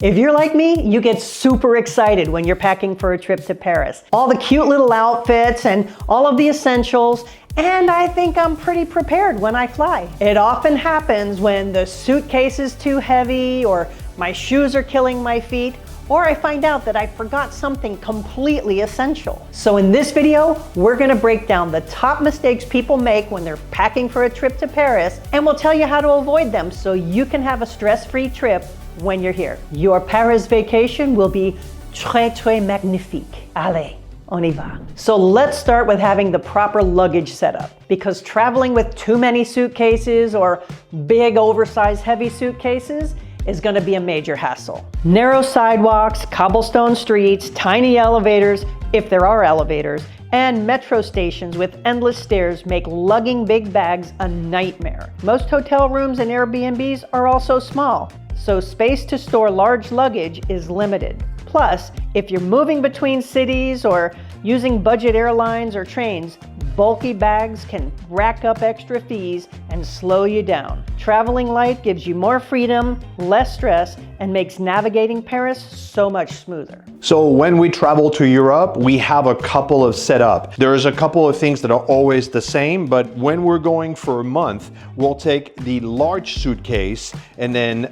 If you're like me, you get super excited when you're packing for a trip to Paris. All the cute little outfits and all of the essentials, and I think I'm pretty prepared when I fly. It often happens when the suitcase is too heavy, or my shoes are killing my feet, or I find out that I forgot something completely essential. So in this video, we're gonna break down the top mistakes people make when they're packing for a trip to Paris, and we'll tell you how to avoid them so you can have a stress-free trip when you're here. Your Paris vacation will be très magnifique. Allez, on y va. So let's start with having the proper luggage setup, because traveling with too many suitcases or big oversized heavy suitcases is going to be a major hassle. Narrow sidewalks, cobblestone streets, tiny elevators, if there are elevators, and metro stations with endless stairs make lugging big bags a nightmare. Most hotel rooms and Airbnbs are also small, so space to store large luggage is limited. Plus, if you're moving between cities or using budget airlines or trains, bulky bags can rack up extra fees and slow you down. Traveling light gives you more freedom, less stress, and makes navigating Paris so much smoother. So when we travel to Europe, we have a couple of setup. There's a couple of things that are always the same, but when we're going for a month, we'll take the large suitcase and then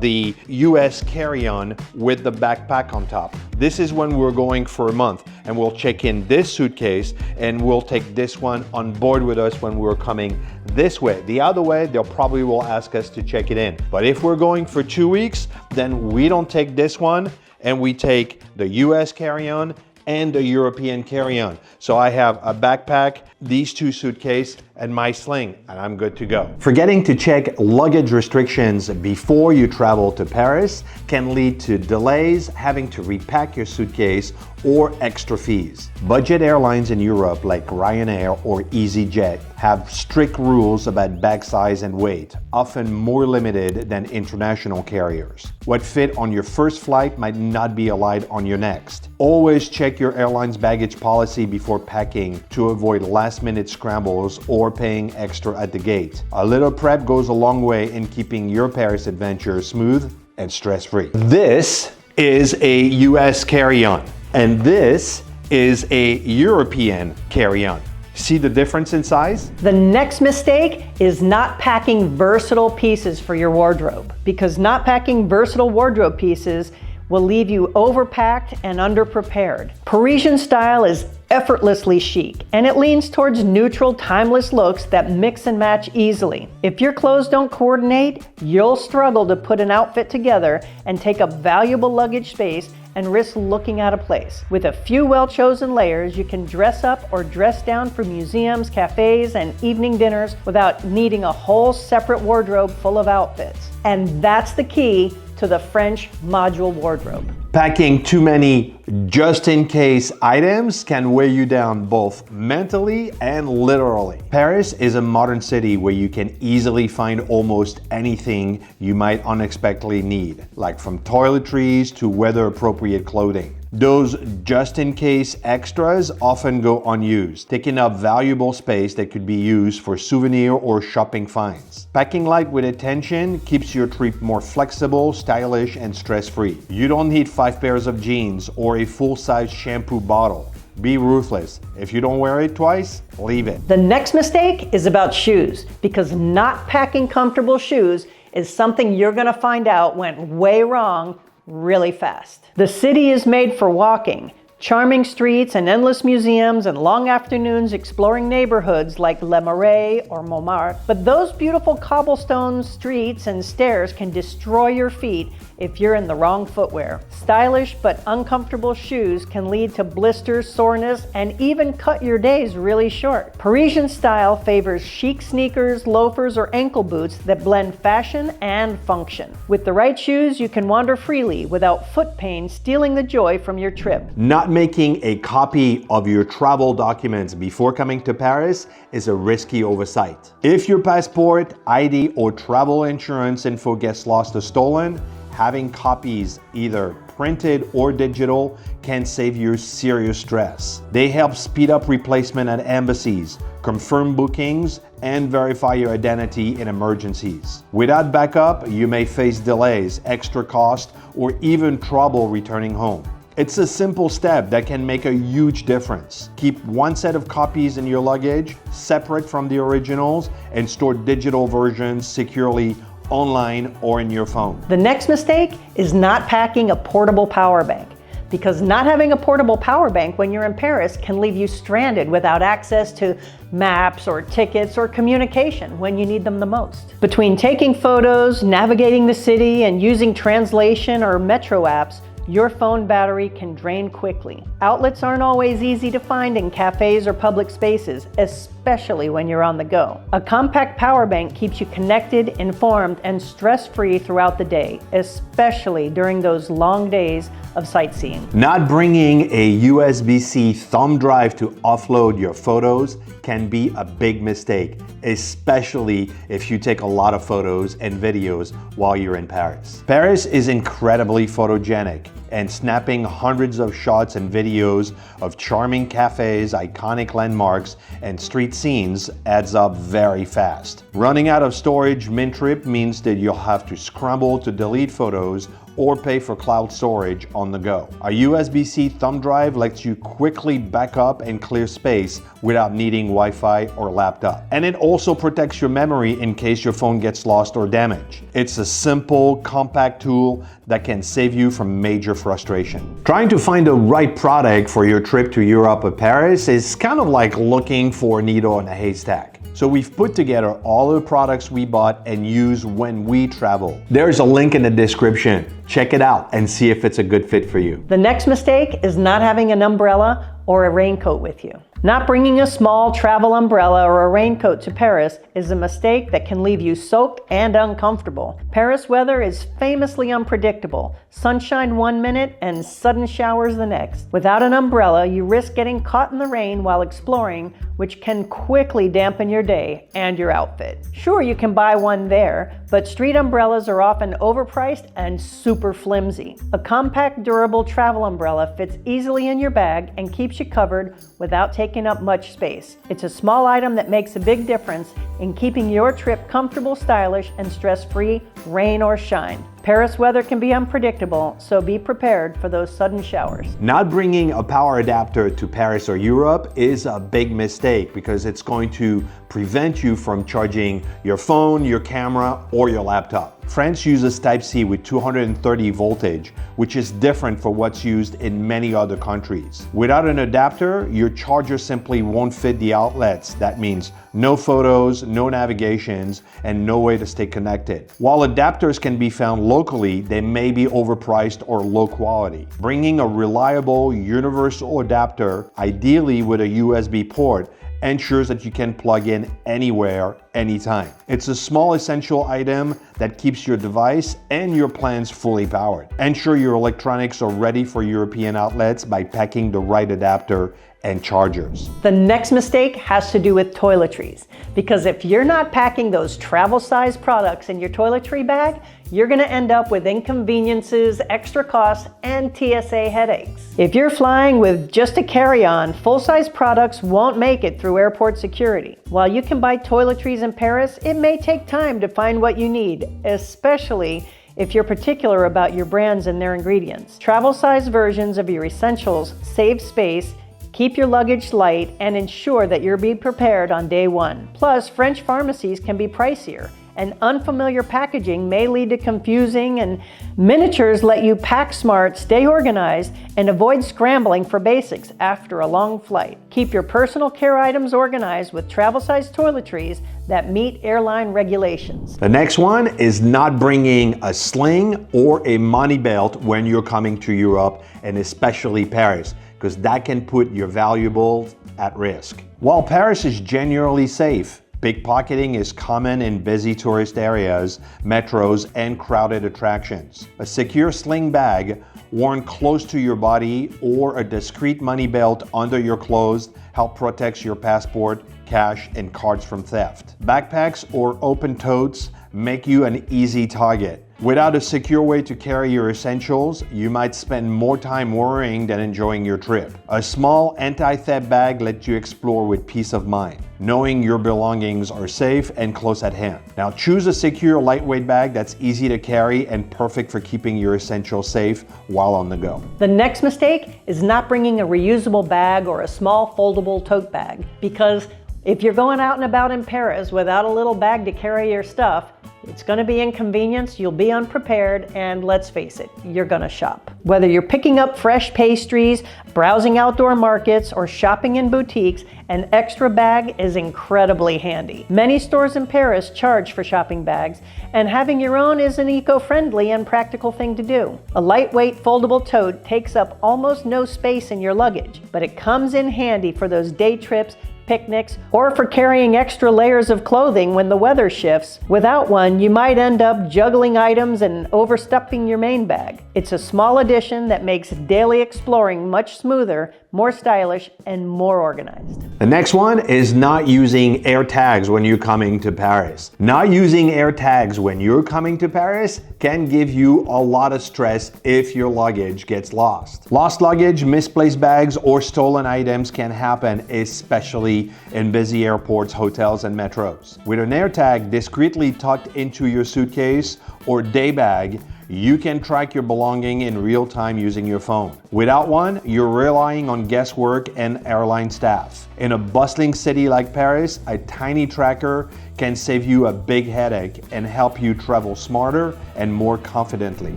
the US carry-on with the backpack on top. This is when we're going for a month, and we'll check in this suitcase and we'll take this one on board with us when we're coming this way. The other way, they'll probably will ask us to check it in. But if we're going for 2 weeks, then we don't take this one, and we take the US carry-on and the European carry-on. So I have a backpack, these two suitcases, and my sling, and I'm good to go. Forgetting to check luggage restrictions before you travel to Paris can lead to delays, having to repack your suitcase, or extra fees. Budget airlines in Europe like Ryanair or EasyJet have strict rules about bag size and weight, often more limited than international carriers. What fit on your first flight might not be allowed on your next. Always check your airline's baggage policy before packing to avoid last-minute scrambles or paying extra at the gate. A little prep goes a long way in keeping your Paris adventure smooth and stress-free. This is a US carry-on, and this is a European carry-on. See the difference in size? The next mistake is not packing versatile pieces for your wardrobe, because not packing versatile wardrobe pieces will leave you overpacked and underprepared. Parisian style is effortlessly chic, and it leans towards neutral, timeless looks that mix and match easily. If your clothes don't coordinate, you'll struggle to put an outfit together and take up valuable luggage space and risk looking out of place. With a few well-chosen layers, you can dress up or dress down for museums, cafes, and evening dinners without needing a whole separate wardrobe full of outfits. And that's the key to the French module wardrobe. Packing too many just-in-case items can weigh you down both mentally and literally. Paris is a modern city where you can easily find almost anything you might unexpectedly need, like from toiletries to weather-appropriate clothing. Those just-in-case extras often go unused, taking up valuable space that could be used for souvenir or shopping finds. Packing light with attention keeps your trip more flexible, stylish, and stress-free. You don't need 5 pairs of jeans or a full-size shampoo bottle. Be ruthless. If you don't wear it twice, leave it. The next mistake is about shoes, because not packing comfortable shoes is something you're gonna find out went way wrong really fast. The city is made for walking. Charming streets and endless museums and long afternoons exploring neighborhoods like Le Marais or Montmartre. But those beautiful cobblestone streets and stairs can destroy your feet if you're in the wrong footwear. Stylish but uncomfortable shoes can lead to blisters, soreness, and even cut your days really short. Parisian style favors chic sneakers, loafers, or ankle boots that blend fashion and function. With the right shoes, you can wander freely without foot pain stealing the joy from your trip. Not making a copy of your travel documents before coming to Paris is a risky oversight. If your passport, ID, or travel insurance info gets lost or stolen, having copies either printed or digital can save you serious stress. They help speed up replacement at embassies, confirm bookings, and verify your identity in emergencies. Without backup, you may face delays, extra cost, or even trouble returning home. It's a simple step that can make a huge difference. Keep one set of copies in your luggage, separate from the originals, and store digital versions securely online or in your phone. The next mistake is not packing a portable power bank, because not having a portable power bank when you're in Paris can leave you stranded without access to maps or tickets or communication when you need them the most. Between taking photos, navigating the city, and using translation or metro apps, your phone battery can drain quickly. Outlets aren't always easy to find in cafes or public spaces, especially when you're on the go. A compact power bank keeps you connected, informed, and stress-free throughout the day, especially during those long days of sightseeing. Not bringing a USB-C thumb drive to offload your photos can be a big mistake, especially if you take a lot of photos and videos while you're in Paris. Paris is incredibly photogenic, and snapping hundreds of shots and videos of charming cafes, iconic landmarks, and street scenes adds up very fast. Running out of storage mid-trip means that you'll have to scramble to delete photos or pay for cloud storage on the go. A USB-C thumb drive lets you quickly back up and clear space without needing Wi-Fi or laptop. And it also protects your memory in case your phone gets lost or damaged. It's a simple, compact tool that can save you from major frustration. Trying to find the right product for your trip to Europe or Paris is kind of like looking for a needle in a haystack. So we've put together all the products we bought and use when we travel. There's a link in the description. Check it out and see if it's a good fit for you. The next mistake is not having an umbrella or a raincoat with you. Not bringing a small travel umbrella or a raincoat to Paris is a mistake that can leave you soaked and uncomfortable. Paris weather is famously unpredictable. Sunshine one minute and sudden showers the next. Without an umbrella, you risk getting caught in the rain while exploring, which can quickly dampen your day and your outfit. Sure, you can buy one there, but street umbrellas are often overpriced and super flimsy. A compact, durable travel umbrella fits easily in your bag and keeps you covered without taking up much space. It's a small item that makes a big difference in keeping your trip comfortable, stylish, and stress-free, rain or shine. Paris weather can be unpredictable, so be prepared for those sudden showers. Not bringing a power adapter to Paris or Europe is a big mistake because it's going to prevent you from charging your phone, your camera, or your laptop. France uses Type-C with 230 voltage, which is different for what's used in many other countries. Without an adapter, your charger simply won't fit the outlets. That means no photos, no navigations, and no way to stay connected. While adapters can be found locally, they may be overpriced or low quality. Bringing a reliable universal adapter, ideally with a USB port, ensures that you can plug in anywhere, anytime. It's a small essential item that keeps your device and your plans fully powered. Ensure your electronics are ready for European outlets by packing the right adapter and chargers. The next mistake has to do with toiletries, because if you're not packing those travel-sized products in your toiletry bag, you're going to end up with inconveniences, extra costs, and TSA headaches. If you're flying with just a carry-on, full-size products won't make it through airport security. While you can buy toiletries in Paris, it may take time to find what you need, especially if you're particular about your brands and their ingredients. Travel-sized versions of your essentials save space, keep your luggage light, and ensure that you'll be prepared on day one. Plus, French pharmacies can be pricier, and unfamiliar packaging may lead to confusing, and miniatures let you pack smart, stay organized, and avoid scrambling for basics after a long flight. Keep your personal care items organized with travel-sized toiletries that meet airline regulations. The next one is not bringing a sling or a money belt when you're coming to Europe, and especially Paris, because that can put your valuables at risk. While Paris is generally safe, pickpocketing is common in busy tourist areas, metros, and crowded attractions. A secure sling bag worn close to your body or a discreet money belt under your clothes help protect your passport, cash, and cards from theft. Backpacks or open totes make you an easy target. Without a secure way to carry your essentials, you might spend more time worrying than enjoying your trip. A small anti-theft bag lets you explore with peace of mind, knowing your belongings are safe and close at hand. Now choose a secure, lightweight bag that's easy to carry and perfect for keeping your essentials safe while on the go. The next mistake is not bringing a reusable bag or a small foldable tote bag, because if you're going out and about in Paris without a little bag to carry your stuff, it's going to be inconvenience, you'll be unprepared, and let's face it, you're going to shop. Whether you're picking up fresh pastries, browsing outdoor markets, or shopping in boutiques, an extra bag is incredibly handy. Many stores in Paris charge for shopping bags, and having your own is an eco-friendly and practical thing to do. A lightweight foldable tote takes up almost no space in your luggage, but it comes in handy for those day trips, picnics, or for carrying extra layers of clothing when the weather shifts. Without one, you might end up juggling items and overstuffing your main bag. It's a small addition that makes daily exploring much smoother, more stylish, and more organized. The next one is not using air tags when you're coming to Paris. Not using air tags when you're coming to Paris can give you a lot of stress if your luggage gets lost. Lost luggage, misplaced bags, or stolen items can happen, especially in busy airports, hotels, and metros. With an air tag discreetly tucked into your suitcase or day bag, you can track your belonging in real time using your phone. Without one, you're relying on guesswork and airline staff. In a bustling city like Paris, a tiny tracker can save you a big headache and help you travel smarter and more confidently.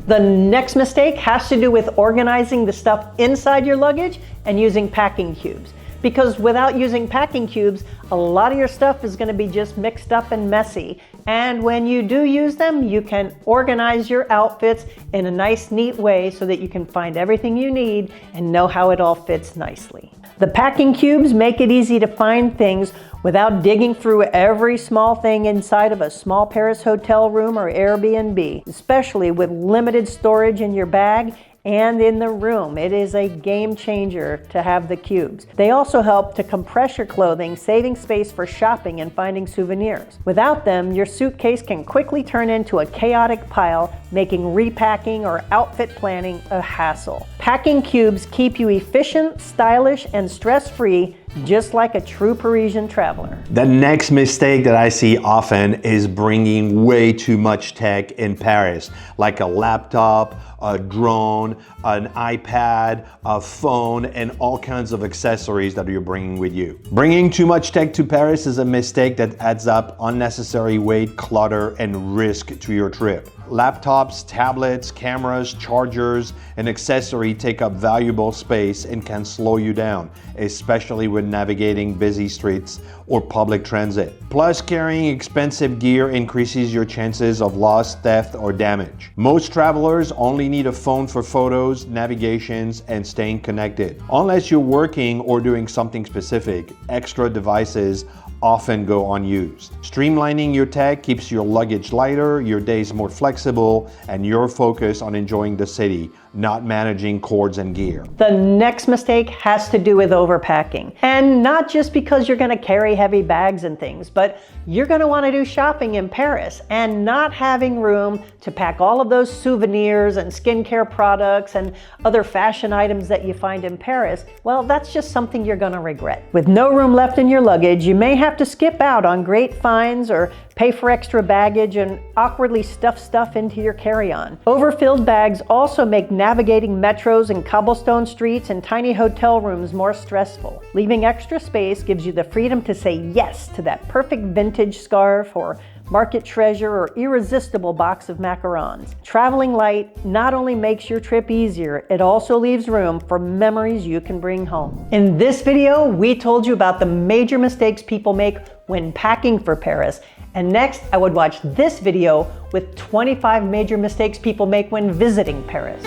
The next mistake has to do with organizing the stuff inside your luggage and using packing cubes. Because without using packing cubes, a lot of your stuff is going to be just mixed up and messy. And when you do use them, you can organize your outfits in a nice, neat way so that you can find everything you need and know how it all fits nicely. The packing cubes make it easy to find things without digging through every small thing inside of a small Paris hotel room or Airbnb, especially with limited storage in your bag and in the room. It is a game changer to have the cubes. They also help to compress your clothing, saving space for shopping and finding souvenirs. Without them, your suitcase can quickly turn into a chaotic pile, making repacking or outfit planning a hassle. Packing cubes keep you efficient, stylish, and stress-free, just like a true Parisian traveler. The next mistake that I see often is bringing way too much tech in Paris, like a laptop, a drone, an iPad, a phone, and all kinds of accessories that you're bringing with you. Bringing too much tech to Paris is a mistake that adds up unnecessary weight, clutter, and risk to your trip. Laptops, tablets, cameras, chargers, and accessories take up valuable space and can slow you down, especially when navigating busy streets or public transit. Plus, carrying expensive gear increases your chances of loss, theft, or damage. Most travelers only need a phone for photos, navigations, and staying connected. Unless you're working or doing something specific, extra devices often go unused. Streamlining your tech keeps your luggage lighter, your days more flexible, and your focus on enjoying the city, not managing cords and gear. The next mistake has to do with overpacking. And not just because you're going to carry heavy bags and things, but you're going to want to do shopping in Paris, and not having room to pack all of those souvenirs and skincare products and other fashion items that you find in Paris, well, that's just something you're going to regret. With no room left in your luggage, you may have to skip out on great finds or pay for extra baggage and awkwardly stuff stuff into your carry-on. Overfilled bags also make navigating metros and cobblestone streets and tiny hotel rooms more stressful. Leaving extra space gives you the freedom to say yes to that perfect vintage scarf or market treasure or irresistible box of macarons. Traveling light not only makes your trip easier, it also leaves room for memories you can bring home. In this video, we told you about the major mistakes people make when packing for Paris. And next, I would watch this video with 25 major mistakes people make when visiting Paris.